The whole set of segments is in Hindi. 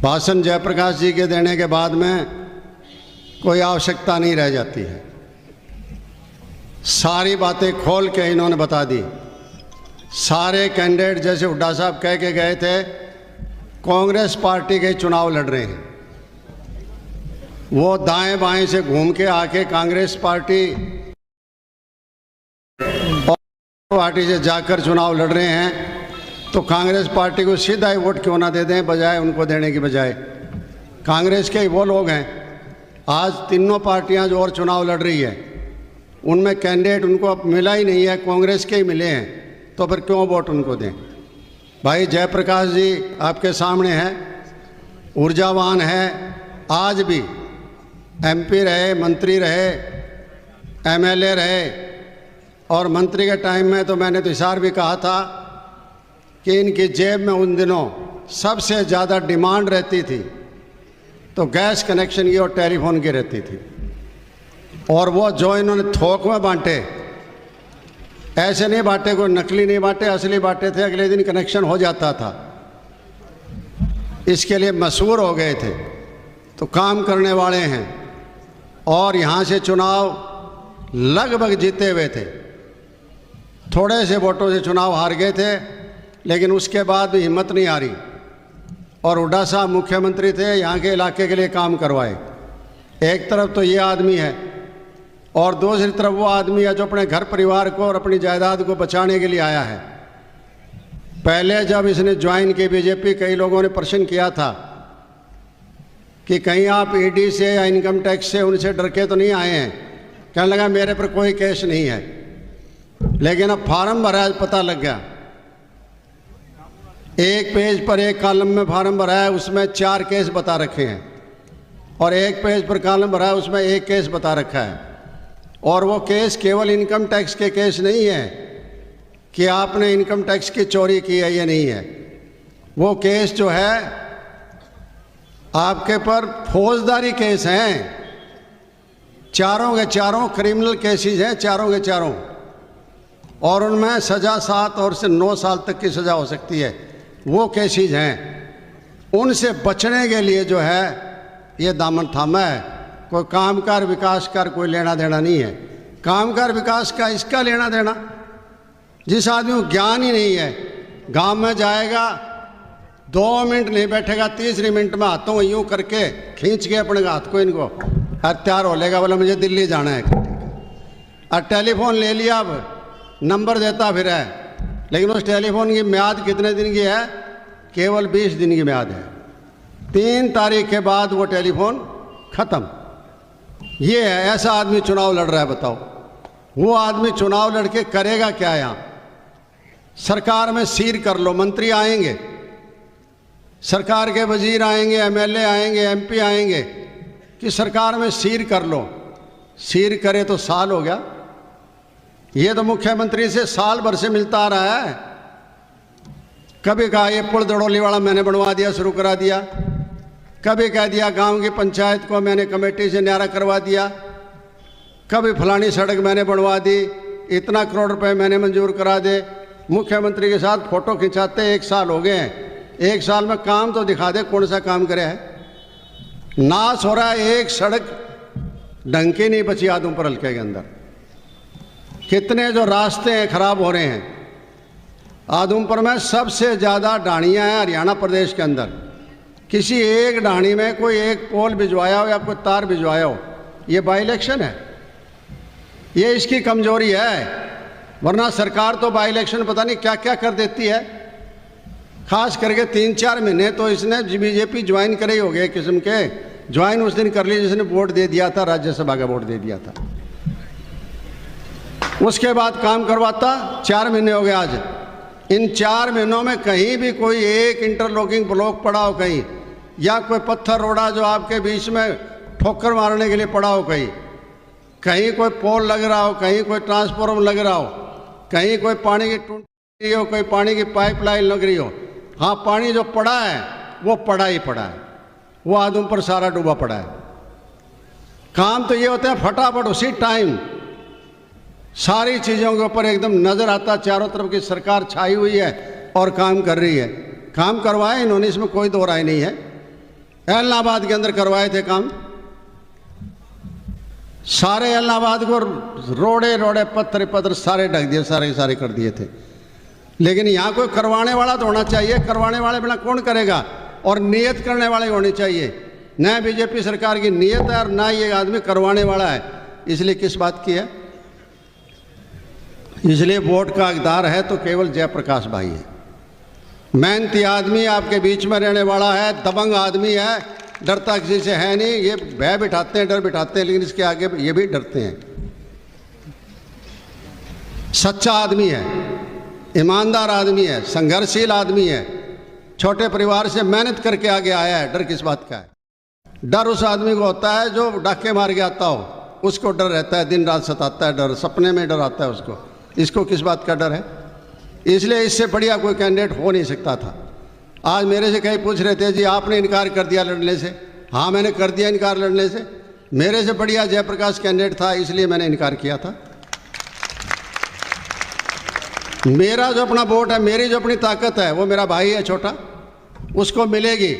भाषण जयप्रकाश जी के देने के बाद में कोई आवश्यकता नहीं रह जाती है। सारी बातें खोल के इन्होंने बता दी। सारे कैंडिडेट जैसे हुड्डा साहब कह के गए थे कांग्रेस पार्टी के चुनाव लड़ रहे हैं, वो दाएं बाएं से घूम के आके कांग्रेस पार्टी से जाकर चुनाव लड़ रहे हैं। तो कांग्रेस पार्टी को सीधा ही वोट क्यों ना दे दें, बजाय उनको देने की बजाय। कांग्रेस के ही वो लोग हैं, आज तीनों पार्टियां जो और चुनाव लड़ रही है उनमें कैंडिडेट उनको अब मिला ही नहीं है, कांग्रेस के ही मिले हैं, तो फिर क्यों वोट उनको दें। भाई जयप्रकाश जी आपके सामने हैं, ऊर्जावान है, आज भी एमपी रहे, मंत्री रहे, एमएलए रहे, और मंत्री के टाइम में तो मैंने तो इशार भी कहा था कि इनकी जेब में उन दिनों सबसे ज़्यादा डिमांड रहती थी तो गैस कनेक्शन की और टेलीफोन की रहती थी। और वो जो इन्होंने थोक में बांटे, ऐसे नहीं बांटे, कोई नकली नहीं बांटे, असली बांटे थे, अगले दिन कनेक्शन हो जाता था। इसके लिए मशहूर हो गए थे। तो काम करने वाले हैं और यहाँ से चुनाव लगभग जीते हुए थे, थोड़े से वोटों से चुनाव हार गए थे, लेकिन उसके बाद भी हिम्मत नहीं आ रही। और हुड्डा साहब मुख्यमंत्री थे, यहाँ के इलाके के लिए काम करवाए। एक तरफ तो ये आदमी है और दूसरी तरफ वो आदमी है जो अपने घर परिवार को और अपनी जायदाद को बचाने के लिए आया है। पहले जब इसने ज्वाइन की बीजेपी, कई लोगों ने प्रश्न किया था कि कहीं आप ईडी से या इनकम टैक्स से उनसे डर के तो नहीं आए हैं। कहने लगा मेरे पर कोई केस नहीं है, लेकिन अब फार्म भरा है, पता लग गया। एक पेज पर एक कॉलम में फार्म भरा है, उसमें 4 केस बता रखे हैं, और एक पेज पर कॉलम भरा है, उसमें 1 केस बता रखा है। और वो केस केवल इनकम टैक्स के केस नहीं है कि आपने इनकम टैक्स की चोरी की है, ये नहीं है। वो केस जो है आपके पर फौजदारी केस हैं, चारों के चारों क्रिमिनल केसेस हैं, चारों के चारों, और उनमें सज़ा 7 और से 9 साल तक की सज़ा हो सकती है। वो केसेस हैं, उनसे बचने के लिए जो है ये दामन थामा है। कोई कामकार विकास का कोई लेना देना नहीं है। कामकार विकास का इसका लेना देना, जिस आदमी को ज्ञान ही नहीं है, गांव में जाएगा 2 मिनट नहीं बैठेगा, 3रे मिनट में हाथों को यूँ करके खींच के अपने हाथ को इनको हथियार हो लेगा, बोला मुझे दिल्ली जाना है। और टेलीफोन ले लिया, अब नंबर देता फिर है, लेकिन उस टेलीफोन की म्याद कितने दिन की है? केवल 20 दिन की म्याद है। 3 तारीख के बाद वो टेलीफोन ख़त्म। ये है, ऐसा आदमी चुनाव लड़ रहा है। बताओ वो आदमी चुनाव लड़के करेगा क्या? यहाँ सरकार में सीर कर लो, मंत्री आएंगे, सरकार के वजीर आएंगे, एमएलए आएंगे, एमपी आएंगे कि सरकार में सीर कर लो। सीर करे तो साल हो गया। ये तो मुख्यमंत्री से साल भर से मिलता आ रहा है। कभी कहा ये पुल दड़ोली वाला मैंने बनवा दिया, शुरू करा दिया, कभी कह दिया गांव की पंचायत को मैंने कमेटी से न्यारा करवा दिया, कभी फलानी सड़क मैंने बनवा दी, इतना करोड़ रुपए मैंने मंजूर करा दे। मुख्यमंत्री के साथ फोटो खिंचाते 1 साल हो गए हैं। 1 साल में काम तो दिखा दे, कौन सा काम करे है? नाश हो रहा है, एक सड़क ढंग की नहीं बची आदमपुर हल्के के अंदर। कितने जो रास्ते हैं खराब हो रहे हैं। आदमपुर में सबसे ज़्यादा ढाणियाँ हैं हरियाणा प्रदेश के अंदर। किसी एक ढाणी में कोई एक पोल भिजवाया हो या कोई तार भिजवाया हो, ये बाई इलेक्शन है। ये इसकी कमजोरी है, वरना सरकार तो बाई इलेक्शन पता नहीं क्या क्या कर देती है। खास करके 3-4 महीने तो इसने बीजेपी ज्वाइन करे ही हो गए किस्म के। ज्वाइन उस दिन कर ली जिसने वोट दे दिया था, राज्यसभा का वोट दे दिया था। उसके बाद काम करवाता। 4 महीने हो गए आज। इन 4 महीनों में कहीं भी कोई एक इंटरलॉकिंग ब्लॉक पड़ा हो कहीं, या कोई पत्थर रोड़ा जो आपके बीच में ठोकर मारने के लिए पड़ा हो कहीं, कहीं कोई पोल लग रहा हो, कहीं कोई ट्रांसफॉर्मर लग रहा हो, कहीं कोई पानी की टूटी हो, कोई पानी की पाइपलाइन लग रही हो। हाँ, पानी जो पड़ा है वो पड़ा ही पड़ा है, वो आदमपुर सारा डूबा पड़ा है। काम तो ये होता है फटाफट उसी टाइम सारी चीज़ों के ऊपर एकदम नज़र आता, चारों तरफ की सरकार छाई हुई है और काम कर रही है। काम करवाए इन्होंने, इसमें कोई दो राय नहीं है। इलाहाबाद के अंदर करवाए थे काम, सारे इलाहाबाद को रोड़े रोड़े पत्थर पत्थर सारे ढक दिए, सारे सारे कर दिए थे। लेकिन यहाँ कोई करवाने वाला तो होना चाहिए, करवाने वाले बिना कौन करेगा, और नियत करने वाले होने चाहिए। न बीजेपी सरकार की नियत है और ना ये आदमी करवाने वाला है, इसलिए किस बात की है? इसलिए वोट का हकदार है तो केवल जयप्रकाश भाई है। मेहनती आदमी, आपके बीच में रहने वाला है, दबंग आदमी है, डरता किसी से है नहीं। ये भय बिठाते हैं, डर बिठाते हैं, लेकिन इसके आगे ये भी डरते हैं। सच्चा आदमी है, ईमानदार आदमी है, संघर्षशील आदमी है, छोटे परिवार से मेहनत करके आगे आया है। डर किस बात का है? डर उस आदमी को होता है जो डाके मार के आता हो, उसको डर रहता है, दिन रात सताता है डर, सपने में डर आता है उसको। इसको किस बात का डर है? इसलिए इससे बढ़िया कोई कैंडिडेट हो नहीं सकता था। आज मेरे से कई पूछ रहे थे, जी आपने इनकार कर दिया लड़ने से। हाँ, मैंने कर दिया इनकार लड़ने से। मेरे से बढ़िया जयप्रकाश कैंडिडेट था, इसलिए मैंने इनकार किया था। मेरा जो अपना वोट है, मेरी जो अपनी ताकत है, वो मेरा भाई है छोटा, उसको मिलेगी,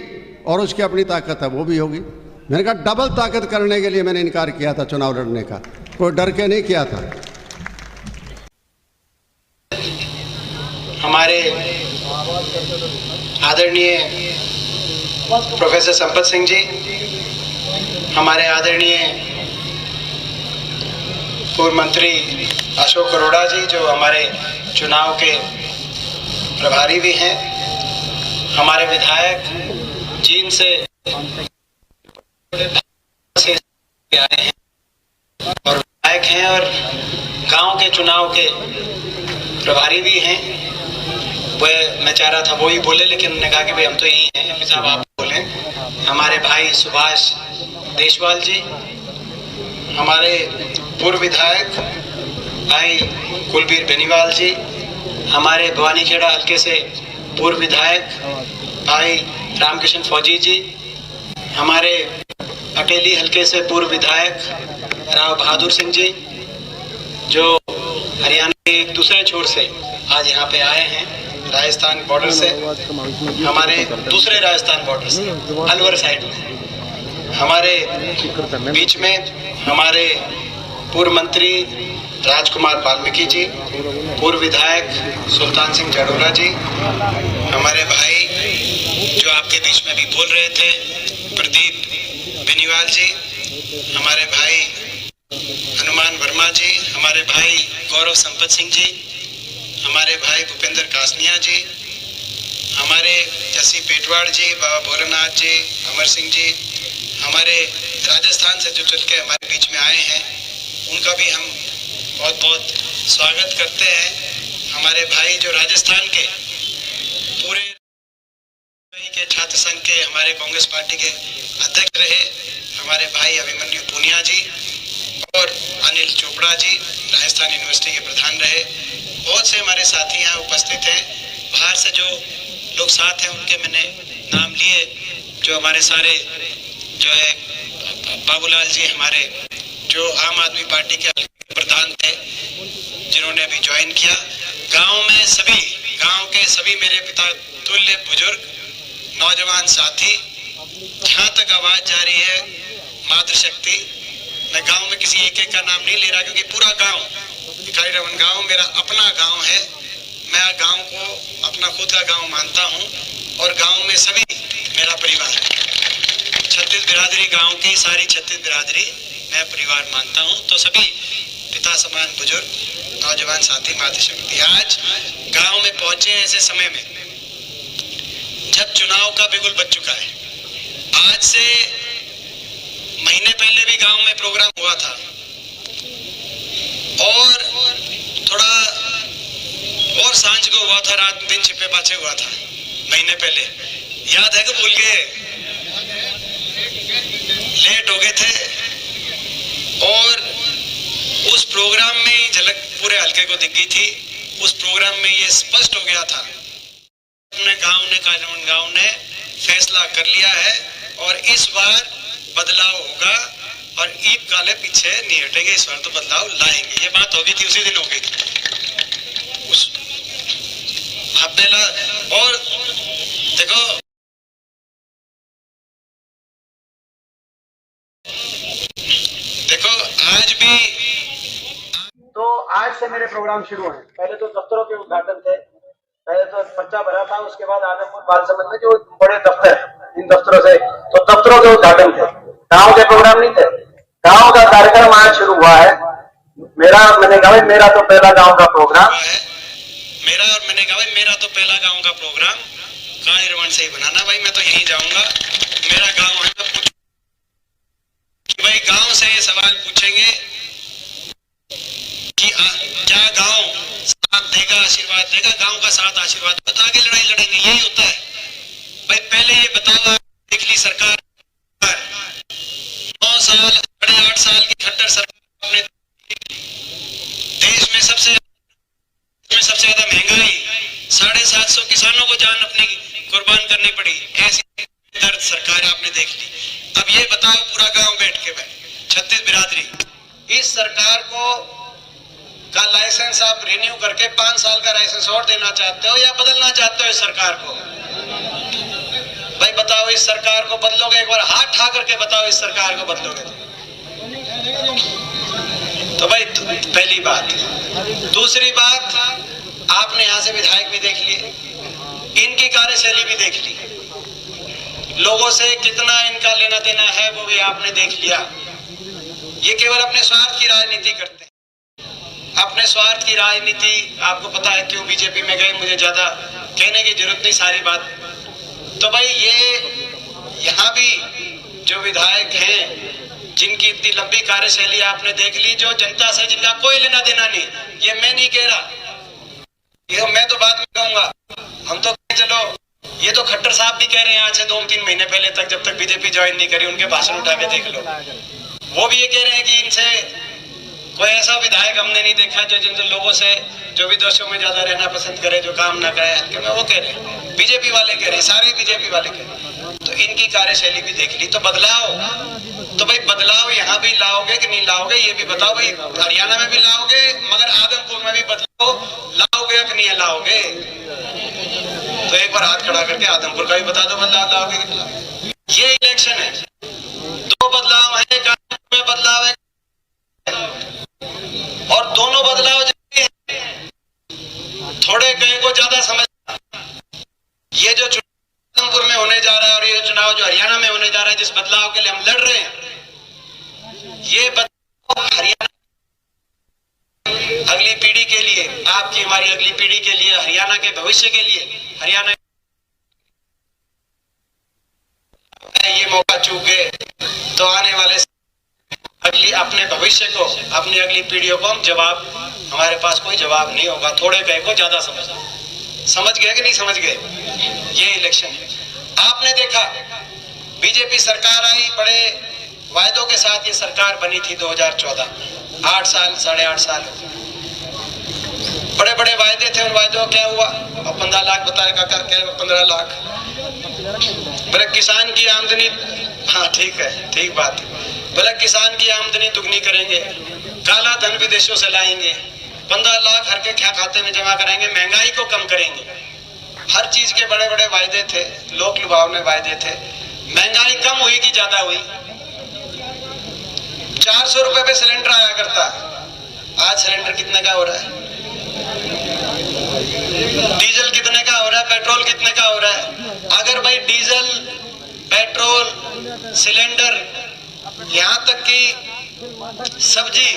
और उसकी अपनी ताकत है वो भी होगी। मैंने कहा डबल ताकत करने के लिए मैंने इनकार किया था चुनाव लड़ने का, कोई डर के नहीं किया था। हमारे आदरणीय प्रोफेसर संपत सिंह जी, हमारे आदरणीय पूर्व मंत्री अशोक अरोड़ा जी, जो हमारे चुनाव के प्रभारी भी हैं, हमारे विधायक जींद से आए हैं और विधायक हैं, और गांव के चुनाव के प्रभारी भी हैं। वह मैं चाह रहा था वो ही बोले, लेकिन उन्होंने कहा कि भाई हम तो यही हैं, एमपी साहब आप बोले। हमारे भाई सुभाष देशवाल जी, हमारे पूर्व विधायक भाई कुलबीर बेनीवाल जी, हमारे भवानीखेड़ा हल्के से पूर्व विधायक भाई रामकिशन फौजी जी, हमारे अटेली हल्के से पूर्व विधायक राव बहादुर सिंह जी, जो हरियाणा के एक दूसरे छोर से आज यहाँ पे आए हैं, राजस्थान बॉर्डर से, हमारे दूसरे राजस्थान बॉर्डर से, अलवर साइड में। हमारे बीच में हमारे पूर्व मंत्री राजकुमार वाल्मीकि जी, पूर्व विधायक सुल्तान सिंह जड़ोला जी, हमारे भाई जो आपके बीच में भी बोल रहे थे प्रदीप बेनीवाल जी, हमारे भाई हनुमान वर्मा जी, हमारे भाई गौरव संपत सिंह जी, हमारे भाई भूपेंद्र कासनिया जी, हमारे जसी पेटवाड़ जी, बाबा भोलेनाथ जी, अमर सिंह जी, हमारे राजस्थान से जो चल के हमारे बीच में आए हैं, उनका भी हम बहुत बहुत स्वागत करते हैं। हमारे भाई जो राजस्थान के पूरे के छात्र संघ के, हमारे कांग्रेस पार्टी के अध्यक्ष रहे, हमारे भाई अभिमन्यु पूनिया जी, और अनिल चोपड़ा जी राजस्थान यूनिवर्सिटी के प्रधान रहे। बहुत से हमारे साथी यहाँ उपस्थित हैं। बाहर से जो लोग साथ हैं उनके मैंने नाम लिए, जो हमारे सारे जो है बाबूलाल जी, हमारे जो आम आदमी पार्टी के प्रधान थे, जिन्होंने अभी ज्वाइन किया। गांव में सभी, गांव के सभी मेरे पिता तुल्य बुजुर्ग नौजवान साथी, जहाँ तक आवाज जा रही है मातृशक्ति, मैं गांव में किसी एक का नाम नहीं ले रहा, क्योंकि पूरा गांव भिखारी रमन गांव मेरा अपना गांव है। मैं गांव को अपना खुद का गांव मानता हूं, और गांव में सभी मेरा परिवार है। छत्तीस बिरादरी, गांव की सारी छत्तीस बिरादरी मैं परिवार मानता हूं। तो सभी पिता समान बुजुर्ग, नौजवान साथी, मातृशक्ति आज गांव में पहुंचे ऐसे समय में जब चुनाव का बिगुल बज चुका है। आज से महीने पहले भी गांव में प्रोग्राम हुआ था, और थोड़ा और सांझ को हुआ था, रात दिन छिपे पाछे हुआ था महीने पहले, याद है कि भूल गए? लेट हो गए थे, और उस प्रोग्राम में ही झलक पूरे हल्के को दिख गई थी। उस प्रोग्राम में ये स्पष्ट हो गया था, अपने गांव ने फैसला कर लिया है, और इस बार बदलाव होगा, और ईद काले पीछे नहीं हटेंगे, इस बार तो बदलाव लाएंगे। ये बात हो गई थी, उसी दिन हो गई थी उस हफ्ते। और देखो बीजेपी तो आज से मेरे प्रोग्राम शुरू हैं। पहले तो दफ्तरों के उद्घाटन थे, पहले तो पर्चा भरा था, उसके बाद आदमपुर बालसमंद में जो बड़े दफ्तर, इन दफ्तरों से तो दफ्तरों के उद्घाटन थे, गांव के प्रोग्राम नहीं थे। गांव का कार्यक्रम आज शुरू हुआ है। मैंने कहा भाई मेरा तो पहला गांव का प्रोग्राम है मेरा, और मैंने कहा भाई मेरा तो पहला गांव का प्रोग्राम कायरवन से ही बनाना। भाई मैं तो यहीं जाऊंगा, मेरा गांव है। भाई गांव से ये सवाल पूछेंगे कि क्या गांव साथ देगा, आशीर्वाद देगा? गांव का साथ आशीर्वाद तो आगे लड़ाई लड़ेंगे, यही होता है। भाई पहले ये बताओ, देख ली सरकार 9 साल 8.5 साल की खट्टर सरकार अपने देश में सबसे ज्यादा महंगाई, 750 किसानों को जान अपनी कुर्बान करनी पड़ी, ऐसी दर्द सरकार आपने देख ली। अब ये बताओ पूरा गांव बैठ के, भाई 36 बिरादरी, इस सरकार का लाइसेंस आप रिन्यू करके 5 साल का लाइसेंस और देना चाहते हो या बदलना चाहते हो इस सरकार को? भाई बताओ, इस सरकार को बदलोगे? एक बार हाथ ठा करके बताओ, इस सरकार को बदलोगे? तो भाई पहली बात। दूसरी बात, आपने यहां से विधायक भी देख लिए, इनकी कार्यशैली भी देख ली, लोगों से कितना इनका लेना देना है वो भी आपने देख लिया। ये केवल अपने स्वार्थ की राजनीति करते हैं, अपने स्वार्थ की राजनीति। आपको पता है क्यों बीजेपी में गए, मुझे ज्यादा कहने की जरूरत नहीं, सारी बात। तो भाई ये यहाँ भी जो विधायक हैं जिनकी इतनी लंबी कार्यशैली आपने देख ली, जो जनता से जिनका कोई लेना देना नहीं, ये मैं नहीं कह रहा, ये मैं तो बाद में कहूंगा। हम तो चलो, ये तो खट्टर साहब भी कह रहे हैं आज से 2-3 महीने पहले तक, जब तक बीजेपी ज्वाइन नहीं करी, उनके भाषण उठा के देख लो। वो भी ये कह रहे हैं कि इनसे कोई ऐसा विधायक हमने नहीं देखा जो जिन लोगों से, जो विदेशों में ज्यादा रहना पसंद करे, जो काम ना करे हल्के में, वो कह रहे हैं, बीजेपी वाले कह रहे हैं, सारे बीजेपी वाले कह रहे हैं। तो इनकी कार्यशैली भी देख ली। तो बदलाव, तो भाई बदलाव यहाँ भी लाओगे कि नहीं लाओगे, ये भी बताओ। भाई हरियाणा में भी लाओगे, मगर आदमपुर में भी बदलाव लाओगे कि नहीं लाओगे? तो एक बार हाथ खड़ा करके आदमपुर का भी बता दो, बदलाव लाओगे कि नहीं लाओगे? ये इलेक्शन है, 2 बदलाव है, कानून में बदलाव है, और दोनों बदलाव थोड़े कहीं को ज्यादा समझ। ये जो चुनाव आदमपुर में होने जा रहा है और ये चुनाव जो हरियाणा में होने जा रहा है, जिस बदलाव के लिए हम लड़ रहे हैं, ये बदलाव हरियाणा अगली पीढ़ी के लिए, आपकी हमारी अगली पीढ़ी के लिए, हरियाणा के भविष्य के लिए, हरियाणा ये मौका चूक गए तो आने वाले अगली अपने भविष्य को, अपनी अगली पीढ़ियों को हम जवाब, हमारे पास कोई जवाब नहीं होगा। थोड़े कहे को ज्यादा समझ गए कि नहीं समझ गए? ये इलेक्शन है। आपने देखा बीजेपी सरकार आई, बड़े वायदों के साथ ये सरकार बनी थी 2014, 8 साल 8.5 साल बड़े बड़े वायदे थे। उन वायदों क्या हुआ? और 15 लाख बताए काका, क्या 15 लाख? बोले किसान की आमदनी, हाँ ठीक है, ठीक बात है, बोले किसान की आमदनी दुगनी करेंगे, काला धन विदेशों से लाएंगे, 15 लाख हर के क्या खाते में जमा कराएंगे, महंगाई को कम करेंगे। हर चीज के बड़े बड़े वायदे थे, लोक लुभावने वायदे थे। महंगाई कम हुई कि ज्यादा हुई? 400 रुपए पे सिलेंडर आया करता, आज सिलेंडर कितने का हो रहा है? डीजल कितने का हो रहा है? पेट्रोल कितने का हो रहा है? अगर भाई डीजल, पेट्रोल, सिलेंडर, यहाँ तक कि सब्जी,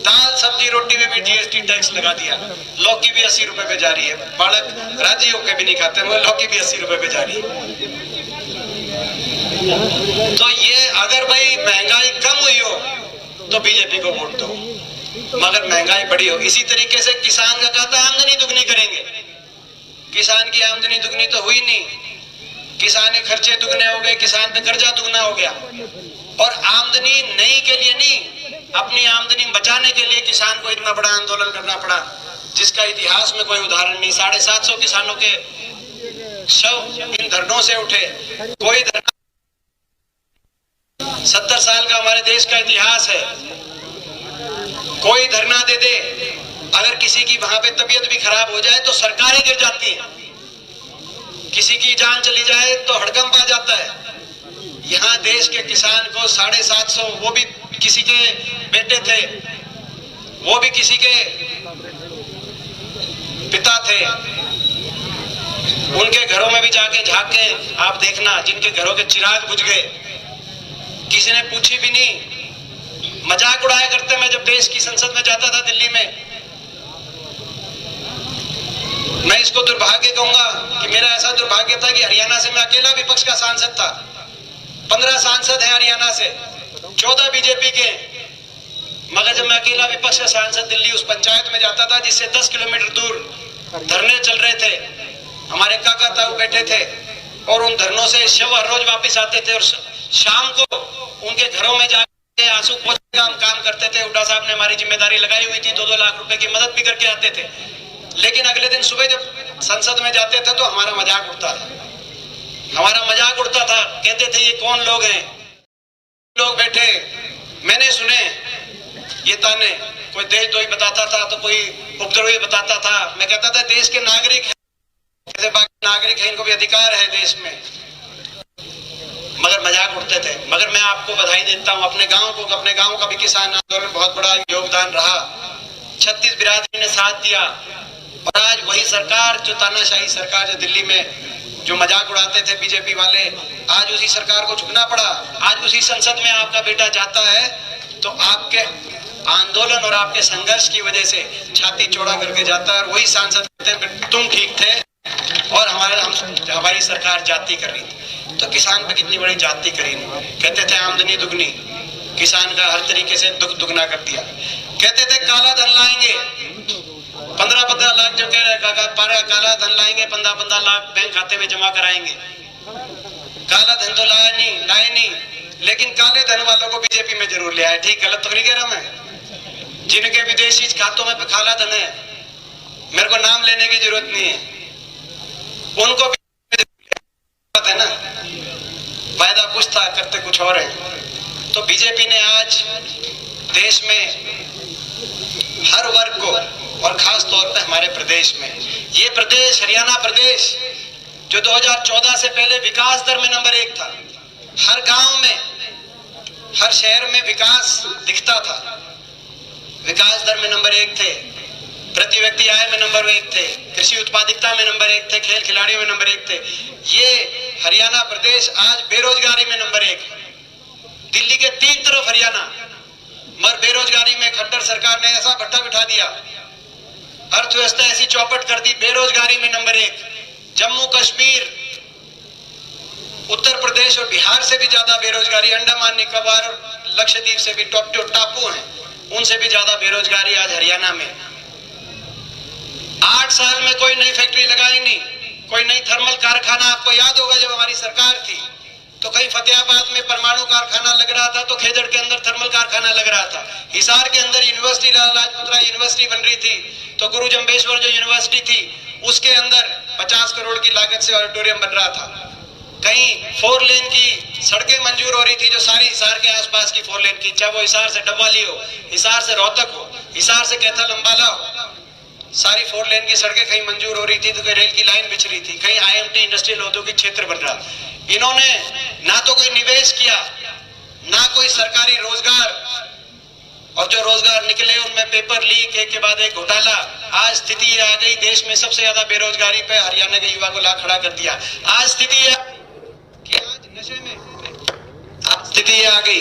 दाल, सब्जी, रोटी में भी जीएसटी टैक्स लगा दिया। लौकी भी 80 रुपए पे जा रही है, बालक राजी होकर भी नहीं खाते, मगर लौकी भी 80 रुपए पे जा रही है। तो ये अगर भाई महंगाई कम हुई हो तो बीजेपी को वोट दो, मगर महंगाई बढ़ी हो। इसी तरीके से किसान का कहता है आमदनी दुगनी करेंगे, किसान की आमदनी दुगनी तो हुई नहीं, किसानी खर्चे दुगने हो गए, किसान पे कर्जा दुगना हो गया। और आमदनी नई के लिए नहीं, अपनी आमदनी बचाने के लिए किसान को इतना बड़ा आंदोलन करना पड़ा, जिसका इतिहास में कोई उदाहरण नहीं। 750 किसानों के शव इन धरनों से उठे। कोई धरना 70 साल का हमारे देश का इतिहास है, कोई धरना दे दे, अगर किसी की वहां पे तबीयत भी खराब हो जाए तो सरकारें गिर जाती हैं, किसी की जान चली जाए तो हड़कंप आ जाता है। यहाँ देश के किसान को 750, वो भी किसी के बेटे थे, वो भी किसी के पिता थे। उनके घरों में भी जाके झांक के आप देखना, जिनके घरों के चिराग बुझ गए, किसी ने पूछी भी नहीं। मजाक उड़ाया करते। मैं जब देश की संसद में जाता था दिल्ली में, मैं इसको दुर्भाग्य कहूंगा कि मेरा ऐसा दुर्भाग्य था कि हरियाणा से मैं अकेला विपक्ष का सांसद था। 15 सांसद हैं हरियाणा से, 14 बीजेपी के। मगर जब मैं अकेला विपक्ष का सांसद दिल्ली उस पंचायत में जाता था जिससे 10 किलोमीटर दूर धरने चल रहे थे, हमारे काका ताऊ बैठे थे और उन धरनों से शव हर रोज वापिस आते थे और शाम को उनके घरों में जाके आंसू पोंछने का हम काम करते थे। हुड्डा साहब ने हमारी जिम्मेदारी लगाई हुई थी, 2-2 लाख रुपए की मदद भी करके आते थे। लेकिन अगले दिन सुबह जब संसद में जाते थे तो हमारा मजाक उड़ता था। कहते थे ये कौन लोग हैं, लोग बैठे। मैंने सुने ये ताने, कोई देशद्रोही बताता था तो कोई उपद्रवी बताता था। मैं कहता था देश के नागरिक हैं, जैसे बाकी नागरिक हैं, इनको भी अधिकार है देश में। मगर मजाक उड़ते थे। मगर मैं आपको बधाई देता हूं, अपने गांव का भी किसान आंदोलन बहुत बड़ा योगदान रहा। 36 बिरादरी ने साथ दिया और आज वही सरकार, जो तानाशाही सरकार जो दिल्ली में जो मजाक उड़ाते थे बीजेपी वाले, आज उसी सरकार को झुकना पड़ा। आज उसी संसद में आपका बेटा जाता है तो आपके आंदोलन और आपके संघर्ष की वजह से छाती चौड़ा करके जाता है और वही सांसद कहते हैं तुम ठीक थे और हमारी सरकार जाति कर रही थी। तो किसान पे कितनी बड़ी जाति करी। कहते थे आमदनी दुगनी, किसान का हर तरीके से दुख दुगना कर दिया। कहते थे काला धन लाएंगे, 15-15 लाख जो कह रहे काला धन लाएंगे, 15-15 लाख बैंक खाते में जमा कराएंगे। काला धन तो लाए नहीं, लेकिन काले धन वालों को बीजेपी में जरूर ले आए। ठीक गलत तो नहीं कह रहा मैं। जिनके विदेशी खातों में काला धन है, मेरे को नाम लेने की जरूरत नहीं है, उनको भी है ना। वायदा कुछ था, करते कुछ और है। तो बीजेपी ने आज देश में हर वर्ग को और खास तौर पर हमारे प्रदेश में, ये प्रदेश हरियाणा प्रदेश जो 2014 से पहले विकास दर में नंबर 1 था, हर गांव में हर शहर में विकास दिखता था, विकास दर में नंबर 1 थे, प्रति व्यक्ति आय में नंबर 1 थे, कृषि उत्पादकता में नंबर 1 थे, खेल खिलाड़ियों में नंबर 1 थे। ये हरियाणा प्रदेश आज बेरोजगारी में नंबर 1 है। दिल्ली के 3 तरफ हरियाणा, मगर बेरोजगारी में खट्टर सरकार ने ऐसा भट्टा बिठा दिया, अर्थव्यवस्था ऐसी चौपट कर दी, बेरोजगारी में नंबर 1। जम्मू कश्मीर, उत्तर प्रदेश और बिहार से भी ज्यादा बेरोजगारी, अंडमान निकोबार और लक्षद्वीप से भी टापू हैं, उनसे भी ज्यादा बेरोजगारी आज हरियाणा में। 8 साल में कोई नई फैक्ट्री लगाई नहीं, कोई नई थर्मल कारखाना। आपको याद होगा जब हमारी सरकार थी तो कहीं फतेहाबाद में परमाणु कारखाना लग रहा था, तो खेजड़ के अंदर थर्मल कारखाना लग रहा था, हिसार के अंदर यूनिवर्सिटी लाजपतराय यूनिवर्सिटी बन रही थी, तो गुरु जम्बेश्वर जो यूनिवर्सिटी थी उसके अंदर 50 करोड़ की लागत से ऑडिटोरियम बन रहा था। कहीं 4 लेन की सड़कें मंजूर हो रही थी, जो सारी हिसार के आसपास की 4 लेन की, चाहे वो हिसार से डबवाली हो, हिसार से रोहतक हो, हिसार से कैथल अंबाला हो, सारी 4 लेन की सड़कें कहीं मंजूर हो रही थी, तो कहीं रेल की लाइन बिछ रही थी, कहीं IMT इंडस्ट्रियल औद्योगिक क्षेत्र बन रहा। इन्होंने ना तो कोई निवेश किया, ना कोई सरकारी रोजगार, और जो रोजगार निकले उनमें पेपर लीक, एक के बाद एक घोटाला। आज स्थिति ये आ गई, देश में सबसे ज्यादा बेरोजगारी पे हरियाणा के युवा को ला खड़ा कर दिया। आज स्थिति ये कि आज नशे में, आज स्थिति ये आ गई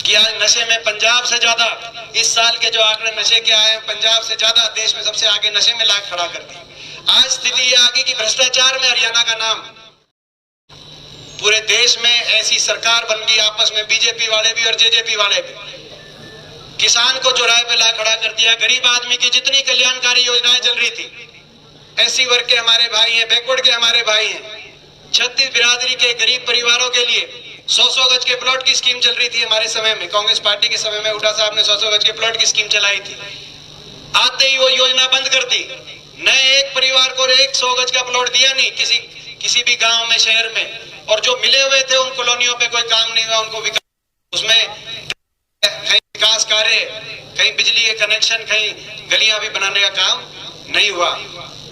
कि आज नशे में पंजाब से ज्यादा, इस साल के जो आंकड़े नशे के आए हैं, पंजाब से ज्यादा देश में सबसे आगे नशे में ला खड़ा कर दी। आज स्थिति ये आ गई कि भ्रष्टाचार में हरियाणा का नाम, पूरे देश में ऐसी सरकार बन गई, आपस में बीजेपी वाले भी और जेजेपी वाले भी, किसान को चौराहे पे ला खड़ा कर दिया। गरीब आदमी की जितनी कल्याणकारी योजनाएं चल रही थी, SC वर्ग के हमारे भाई हैं, बैकवर्ड के हमारे भाई हैं, 36 बिरादरी के गरीब परिवारों के लिए 100-100 गज के प्लॉट की स्कीम चल रही थी हमारे समय में, कांग्रेस पार्टी के समय में हुड्डा साहब ने 100-100 गज के प्लॉट की स्कीम चलाई थी। आते ही वो योजना बंद कर दी, नए एक परिवार को 100 गज का प्लॉट दिया नहीं किसी भी गांव में, शहर में, और जो मिले हुए थे उन कॉलोनियों पे कोई काम नहीं हुआ, उनको उसमें कहीं विकास कार्य, कहीं बिजली के कनेक्शन, कहीं गलियां भी बनाने का काम नहीं हुआ।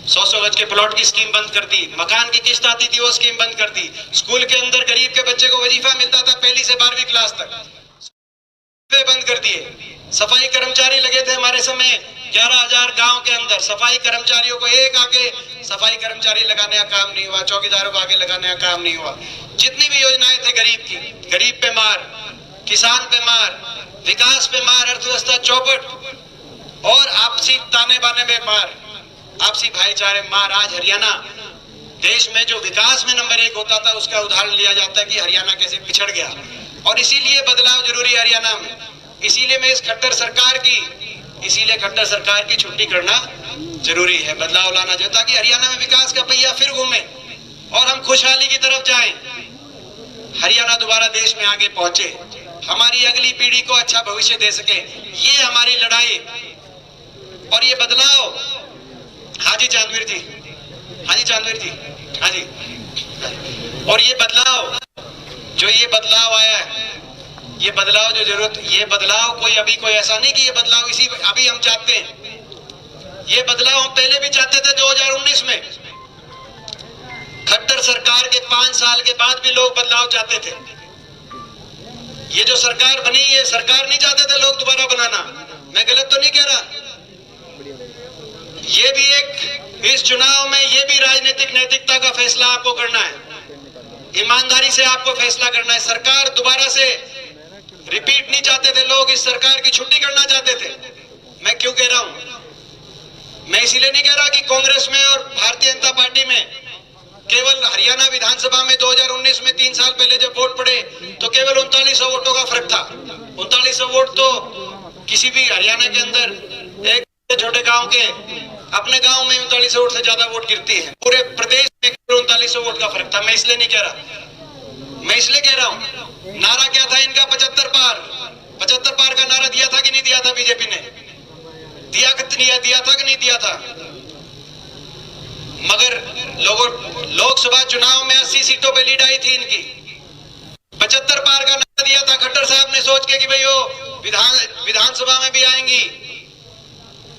100-100 गज के प्लॉट की स्कीम बंद कर दी, मकान की किस्त आती थी वो स्कीम बंद कर दी, स्कूल के अंदर गरीब के बच्चे को वजीफा मिलता था 1ली से 12वीं क्लास तक, पे बंद कर दिए। सफाई कर्मचारी लगे थे हमारे समय 11,000 गांव के अंदर, सफाई कर्मचारियों को एक आगे सफाई कर्मचारी लगाने का काम नहीं हुआ, चौकीदारों को आगे लगाने का काम नहीं हुआ। जितनी भी योजनाएं थे गरीब की, गरीब पे मार, किसान पे मार, विकास पे मार, अर्थव्यवस्था चौपट और आपसी ताने बाने में मार, आपसी भाईचारे मार। आज हरियाणा देश में जो विकास में नंबर 1 होता था उसका उदाहरण लिया जाता है कि हरियाणा कैसे पिछड़ गया। और इसीलिए बदलाव जरूरी है हरियाणा में। इसीलिए मैं इस खट्टर सरकार की छुट्टी करना जरूरी है, बदलाव लाना चाहिए ताकि हरियाणा में विकास का पहिया फिर घूमे और हम खुशहाली की तरफ जाएं। हरियाणा दोबारा देश में आगे पहुंचे, हमारी अगली पीढ़ी को अच्छा भविष्य दे सके। ये हमारी लड़ाई और ये बदलाव। हाजी चांदवीर जी, हाजी चांदवीर जी, हाजी। और ये बदलाव आया है, ये बदलाव जो जरूरत, ये बदलाव कोई अभी कोई ऐसा नहीं कि ये बदलाव इसी अभी हम चाहते हैं। ये बदलाव हम पहले भी चाहते थे 2019 में। खट्टर सरकार के 5 साल के बाद भी लोग बदलाव चाहते थे। ये जो सरकार बनी, ये सरकार नहीं चाहते थे लोग दोबारा बनाना। मैं गलत तो नहीं कह रहा। ये भी एक, इस चुनाव में ये भी राजनीतिक नैतिकता का फैसला आपको करना है, ईमानदारी से आपको फैसला करना है। सरकार दोबारा से रिपीट नहीं चाहते थे लोग, इस सरकार की छुट्टी करना चाहते थे। मैं क्यों कह रहा हूं? मैं इसीलिए नहीं कह रहा कि कांग्रेस में और भारतीय जनता पार्टी में केवल हरियाणा विधानसभा में 2019 में 3 साल पहले जब वोट पड़े तो केवल 3900 वोटों का फर्क था। 3900 वोट तो किसी भी हरियाणा के अंदर एक छोटे गांव के अपने गांव में 3900 वोट से ज्यादा वोट गिरती है। पूरे प्रदेश में 3900 वोट का फर्क था। मैं इसलिए नहीं कह रहा, मैं इसलिए कह रहा हूं नारा क्या था इनका 75 पार। 75 पार का नारा दिया था कि नहीं दिया था बीजेपी ने? दिया था कि नहीं दिया था? मगर लोकसभा चुनाव में 80 सीटों पे लीड आई थी इनकी। 75 पार का नारा दिया था खट्टर साहब ने, सोच के कि भाई वो विधानसभा में भी आएंगी,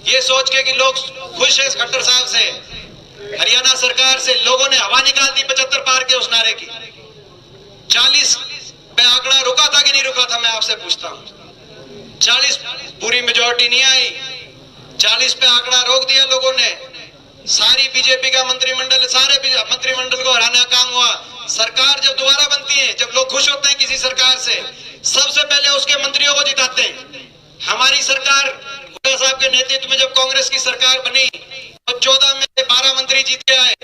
ये सोच के कि लोग खुश है खट्टर साहब से, हरियाणा सरकार से। लोगों ने हवा निकाल दी 75 पार के उस नारे की। 40 पे आंकड़ा रुका था कि नहीं रुका था? मैं आपसे पूछता हूं। 40 पूरी मेजॉरिटी नहीं आई, 40 पे आंकड़ा रोक दिया लोगों ने। सारी बीजेपी का मंत्रिमंडल, सारे मंत्रिमंडल को हराने का काम हुआ। सरकार जब दोबारा बनती है, जब लोग खुश होते हैं किसी सरकार से, सबसे पहले उसके मंत्रियों को जिताते हैं। हमारी सरकार हुड्डा साहब के नेतृत्व में जब कांग्रेस की सरकार बनी तो 14 में से 12 मंत्री जीत के आए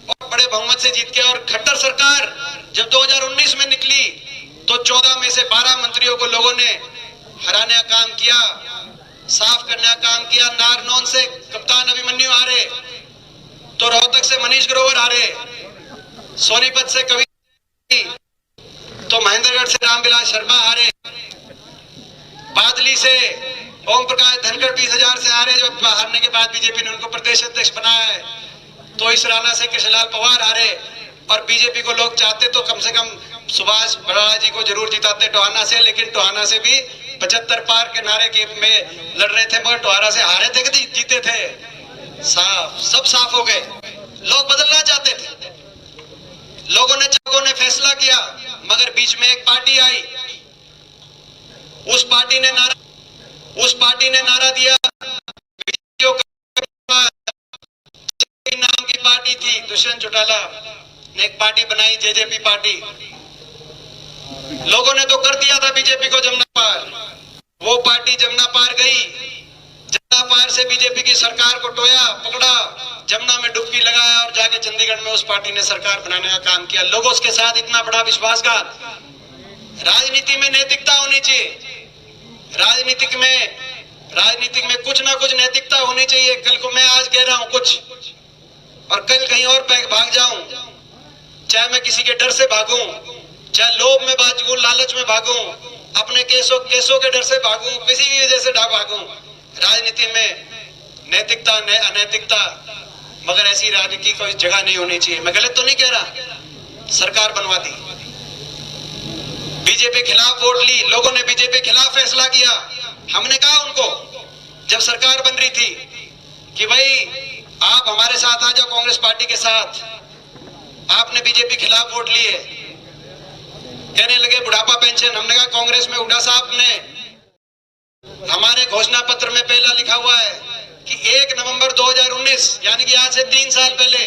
और बड़े बहुमत से जीत के। और खट्टर सरकार जब 2019 में निकली तो 14 में से 12 मंत्रियों को लोगों ने हराने का काम किया, साफ करने का काम किया। नारनौल से कप्तान अभिमन्यु हारे, तो रोहतक से मनीष ग्रोवर हारे, सोनीपत से कवि, तो महेंद्रगढ़ से रामविलास शर्मा हारे, बादली से ओम प्रकाश धनखड़ 20,000 से हारे। जब हारने के बाद बीजेपी ने उनको प्रदेश अध्यक्ष बनाया है। तो इस राना से कृष्णलाल पवार हारे। और बीजेपी को लोग चाहते तो कम से कम सुभाष बराला जी को जरूर जिताते टोहाना से, लेकिन टोहाना से भी 75 पार के नारे के में लड़ रहे थे, मगर टोहाना से हारे थे कि जीते थे? साफ, सब साफ हो गए। लोग बदलना चाहते थे, लोगों ने फैसला किया, मगर बीच में एक पार्टी आई, उस पार्टी ने नारा दिया। नाम की पार्टी थी, दुष्यंत चौटाला ने एक पार्टी बनाई, जेजेपी पार्टी। लोगों ने तो कर दिया था बीजेपी को जमुना पार। वो पार्टी जमुना पार गई, जमुना पार से बीजेपी की सरकार को टोया, पकड़ा, जमुना में डुबकी लगाया और जाके चंडीगढ़ में उस पार्टी ने सरकार बनाने का काम किया। लोगों के साथ इतना बड़ा विश्वासघात। राजनीति में नैतिकता होनी चाहिए। राजनीतिक में कुछ ना कुछ नैतिकता होनी चाहिए। कल को मैं आज कह रहा हूं कुछ और कल कहीं और भाग जाऊं, चाहे मैं किसी के डर से भागूं, चाहे लोभ में भागूं, लालच में भागूं, अपने केसों के डर से भागूं, किसी भी वजह से भागूं। राजनीति में नैतिकता अनैतिकता, मगर ऐसी राजनीति कोई जगह नहीं होनी चाहिए। मैं गलत तो नहीं कह रहा। सरकार बनवा दी, बीजेपी खिलाफ वोट ली, लोगों ने बीजेपी खिलाफ फैसला किया। हमने कहा उनको जब सरकार बन रही थी कि भाई आप हमारे साथ आ जाओ, कांग्रेस पार्टी के साथ। आपने बीजेपी खिलाफ वोट लिए, कहने लगे बुढ़ापा पेंशन। हमने कहा कांग्रेस में हुड्डा साहब ने हमारे घोषणा पत्र में पहला लिखा हुआ है कि 1 नवंबर 2019 यानी कि आज से 3 साल पहले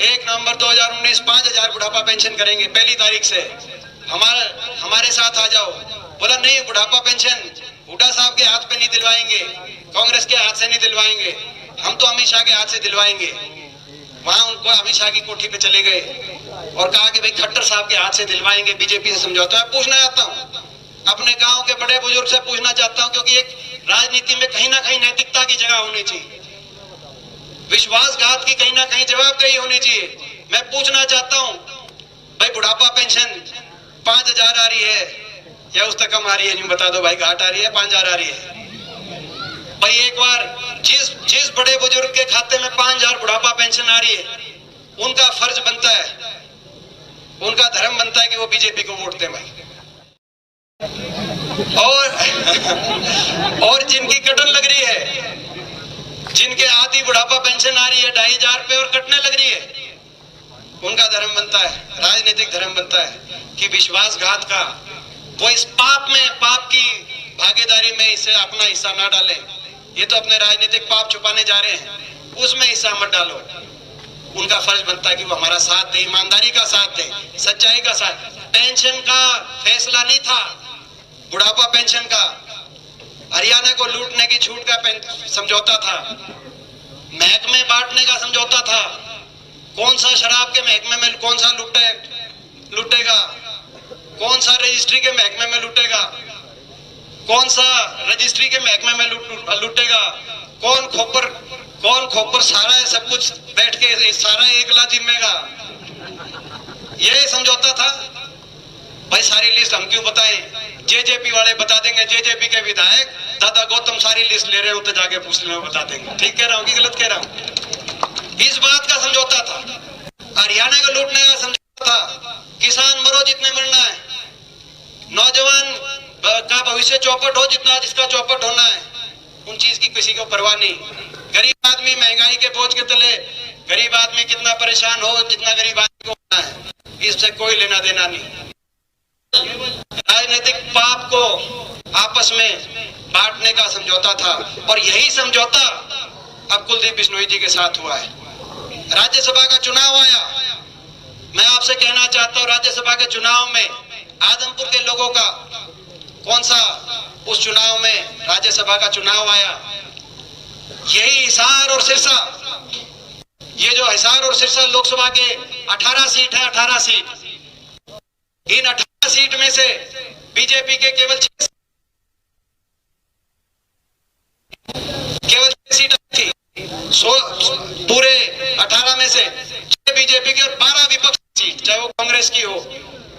1 नवंबर 2019 5,000 बुढ़ापा पेंशन करेंगे पहली तारीख से। हमारे साथ आ जाओ। बोला नहीं, बुढ़ापा पेंशन हुड्डा साहब के हाथ पे नहीं दिलवाएंगे, कांग्रेस के हाथ से नहीं दिलवाएंगे, हम तो अमित शाह के हाथ से दिलवाएंगे। वहां उनको अमित शाह की कोठी पे चले गए और कहा कि भाई खट्टर साहब के हाथ से दिलवाएंगे, बीजेपी से समझौता है। पूछना चाहता हूँ, अपने गांव के बड़े बुजुर्ग से पूछना चाहता हूँ, क्योंकि एक राजनीति में कहीं ना कहीं नैतिकता की जगह होनी चाहिए, विश्वासघात की कहीं ना कहीं जवाबदेही होनी चाहिए। मैं पूछना चाहता हूँ, भाई बुढ़ापा पेंशन 5,000 आ रही है या उस तक कम आ रही है? नहीं बता दो भाई, घाट आ रही है 5,000 आ रही है? भाई एक बार जिस बड़े बुजुर्ग के खाते में 5,000 बुढ़ापा पेंशन आ रही है, उनका फर्ज बनता है, उनका धर्म बनता है कि वो बीजेपी को वोट दें भाई। और जिनकी कटन लग रही है, जिनके आधी बुढ़ापा पेंशन आ रही है 2,500 पे और कटने लग रही है, उनका धर्म बनता है, राजनीतिक धर्म बनता है कि विश्वासघात का वो इस पाप की भागीदारी में इसे अपना हिस्सा ना डालें। ये तो अपने राजनीतिक पाप छुपाने जा रहे हैं, उसमें हिस्सा मत डालो। उनका फर्ज बनता है कि वो हमारा साथ दे, ईमानदारी का साथ दे, सच्चाई का साथ। पेंशन का फैसला नहीं था, बुढ़ापा पेंशन का हरियाणा को लूटने की छूट का समझौता था, महकमे बांटने का समझौता था। कौन सा शराब के महकमे में कौन सा लूटेगा, कौन सा रजिस्ट्री के महकमे में लूटेगा, कौन सा रजिस्ट्री के महकमे में लूटेगा, कौन खोपर सारा है, सब कुछ बैठ के सारा एकला जिम्मेगा, यही समझौता था भाई। सारी लिस्ट हम क्यों बताएं? जेजेपी वाले बता देंगे, जेजेपी के विधायक दादा गौतम सारी लिस्ट ले रहे हो तो जाके पूछ लेना, बता देंगे। ठीक कह रहा हूँ कि गलत कह रहा हूँ? इस बात का समझौता था, हरियाणा को लूटने का समझौता था। किसान मरो जितने मरना है, नौजवान का भविष्य चौपट हो जितना जिसका चौपट होना है, उन चीज की किसी को परवाह नहीं। गरीब आदमी महंगाई के बोझ के तले, गरीब आदमी कितना परेशान हो जितना गरीब आदमी को होना है, इससे कोई लेना देना नहीं। राजनीतिक पाप को आपस में बांटने का समझौता था, और यही समझौता अब कुलदीप बिश्नोई जी के साथ हुआ है। राज्यसभा का चुनाव आया, मैं आपसे कहना चाहता हूं, राज्यसभा के चुनाव में आदमपुर के लोगों का कौन सा उस चुनाव में राज्यसभा का चुनाव आया, यही हिसार और सिरसा, ये जो हिसार और सिरसा लोकसभा के 18 सीट है, 18 सीट, इन 18 सीट में से बीजेपी के केवल 6 सीट थी। पूरे 18 में से 6 बीजेपी की और 12 विपक्ष सीट, चाहे वो कांग्रेस की हो,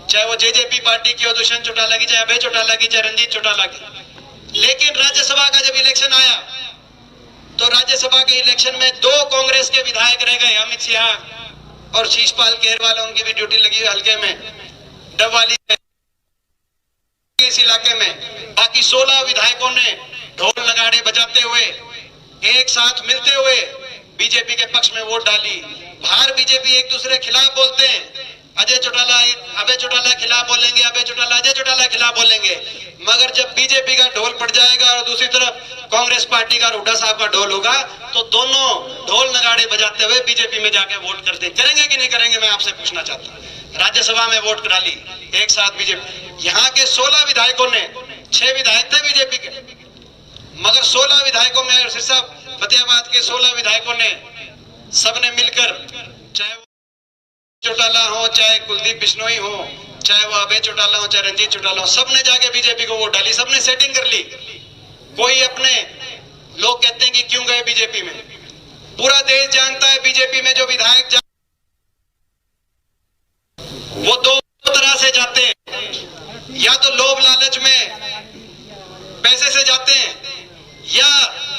चाहे वो जेजेपी पार्टी की हो, दुष्यंत चौटाला की, चाहे अभय चौटाला की, चाहे रंजीत चौटाला की। लेकिन राज्यसभा का जब इलेक्शन आया तो राज्यसभा के इलेक्शन में 2 कांग्रेस के विधायक रह गए, अमित सिंह और शीशपाल केरवाल, उनकी भी ड्यूटी लगी हल्के में डबवाली इस इलाके में। बाकी 16 विधायकों ने ढोल नगाड़े बजाते हुए एक साथ मिलते हुए बीजेपी के पक्ष में वोट डाली। बाहर बीजेपी एक दूसरे खिलाफ बोलते हैं, अजय चौटाला खिलाफ बोलेंगे, अजय चौटाला खिलाफ बोलेंगे, मगर जब बीजेपी का ढोल पड़ जाएगा और दूसरी तरफ कांग्रेस पार्टी का हुड्डा साहब का ढोल होगा तो दोनों ढोल नगाड़े बजाते हुए बीजेपी में जाके वोट करते करेंगे कि नहीं करेंगे? मैं आपसे पूछना चाहता हूँ। राज्यसभा में वोट डाली एक साथ बीजेपी, यहाँ के 16 विधायकों ने, 6 विधायक थे बीजेपी के, मगर 16 विधायकों में सिरसा फतेहाबाद के 16 विधायकों ने सबने मिलकर, चाहे वो चौटाला हो, चाहे कुलदीप बिश्नोई हो, चाहे वो अभय चौटाला हो, चाहे रंजीत चौटाला हो, सबने जाके बीजेपी को वोट डाली, सबने सेटिंग कर ली। कोई अपने लोग कहते हैं कि क्यों गए बीजेपी में, पूरा देश जानता है बीजेपी में जो विधायक वो 2 तरह से जाते हैं, या तो लोभ लालच में पैसे से जाते हैं, या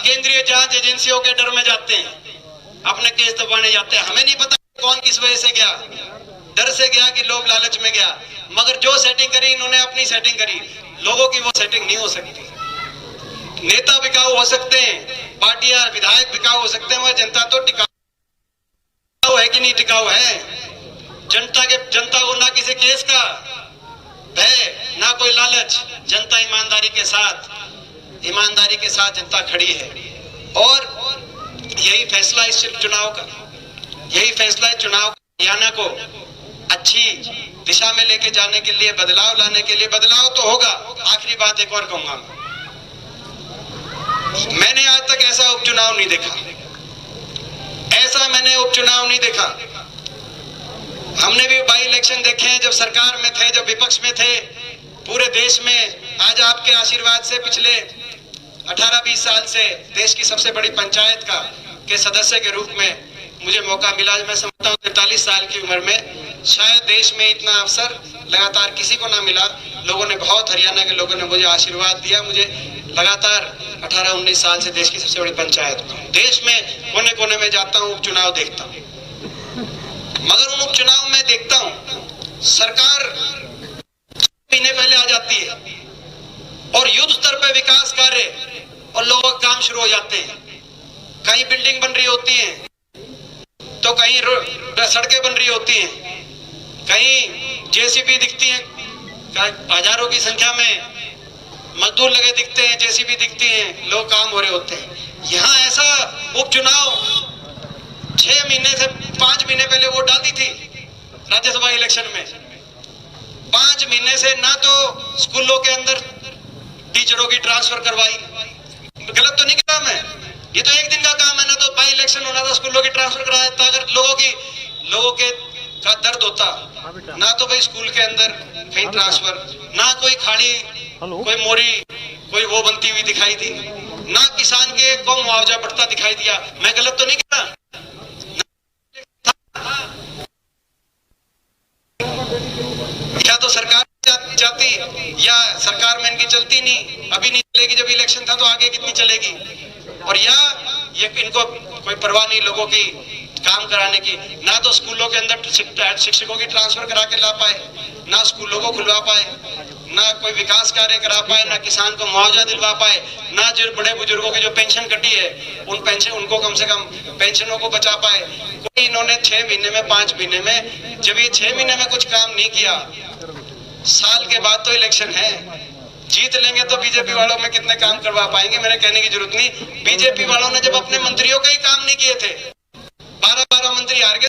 केंद्रीय जांच एजेंसियों के डर में जाते हैं, अपने केस दबाने जाते हैं। हमें नहीं पता कौन किस वजह से गया, डर से गया कि लोभ लालच में गया, मगर जो सेटिंग करी इन्होंने अपनी सेटिंग करी। लोगों की वो सेटिंग नहीं हो सकती। नेता बिकाऊ हो सकते हैं, पार्टियां विधायक बिकाऊ हो सकते हैं, मगर जनता तो टिकाऊ है कि नहीं टिकाऊ है? जनता को ना किसी केस का भय, ना कोई लालच, जनता ईमानदारी के साथ ईमानदारी के साथ जनता खड़ी है और यही फैसला इस चुनाव का, यही फैसला है चुनाव हरियाणा को अच्छी दिशा में लेके जाने के लिए, बदलाव लाने के लिए। बदलाव तो होगा। आखिरी बात एक और कहूंगा, मैंने आज तक ऐसा उपचुनाव नहीं देखा, ऐसा मैंने उपचुनाव नहीं देखा। हमने भी बाई इलेक्शन देखे हैं, जब सरकार में थे, जब विपक्ष में थे, पूरे देश में। आज आपके आशीर्वाद से पिछले 18-20 साल से देश की सबसे बड़ी पंचायत के सदस्य के रूप में मुझे मौका मिला। मैं समझता हूँ 43 साल की उम्र में शायद देश में इतना अवसर लगातार किसी को ना मिला। लोगों ने बहुत, हरियाणा के लोगों ने मुझे आशीर्वाद दिया। मुझे लगातार 18-19 साल से देश की सबसे बड़ी पंचायत, देश में कोने कोने में जाता हूँ, उपचुनाव देखता हूँ। मगर उन उपचुनाव में देखता हूँ सरकार महीने पहले आ जाती है और युद्ध स्तर पर विकास कार्य और लोगों के काम शुरू हो जाते हैं। कहीं बिल्डिंग बन रही होती है तो कहीं सड़कें बन रही होती हैं, कहीं जेसीबी दिखती है, हजारों की संख्या में मजदूर लगे दिखते हैं, जेसीबी दिखती हैं, लोग काम हो रहे होते हैं। यहाँ ऐसा उपचुनाव 6 महीने से 5 महीने पहले वोट डालती थी राज्यसभा इलेक्शन में। 5 महीने से ना तो स्कूलों के अंदर टीचरों की ट्रांसफर करवाई, गलत तो नहीं कहा मैं, ये तो एक दिन का काम है। ना तो बाई इलेक्शन होना था, स्कूलों की ट्रांसफर कराया था। अगर लोगों के का दर्द होता, ना तो भाई स्कूल के अंदर कहीं ट्रांसफर, ना कोई खाड़ी, कोई मोरी, कोई वो बनती हुई दिखाई दी, ना किसान के को मुआवजा बढ़ता दिखाई दिया। मैं गलत तो नहीं कह रहा। या तो सरकार चाहती या सरकार में इनकी चलती नहीं, अभी नहीं चलेगी, जब इलेक्शन था तो आगे कितनी चलेगी। और या ये इनको कोई परवाह नहीं लोगों की काम कराने की। ना तो स्कूलों के अंदर शिक्षकों की ट्रांसफर करा के ला पाए, ना स्कूलों को खुलवा पाए, ना कोई विकास कार्य करा पाए, ना किसान को मुआवजा दिलवा पाए, ना जो बड़े बुजुर्गों की जो पेंशन कटी है उनको कम से कम पेंशनों को बचा पाए। कोई इन्होंने 6 महीने में, 5 महीने में, जब ये 6 महीने में कुछ काम नहीं किया, साल के बाद तो इलेक्शन है, जीत लेंगे तो बीजेपी वालों में कितने काम करवा पाएंगे। मेरे कहने की जरूरत नहीं। बीजेपी वालों ने जब अपने मंत्रियों के ही काम नहीं किए थे, 12-12 मंत्री हार गए।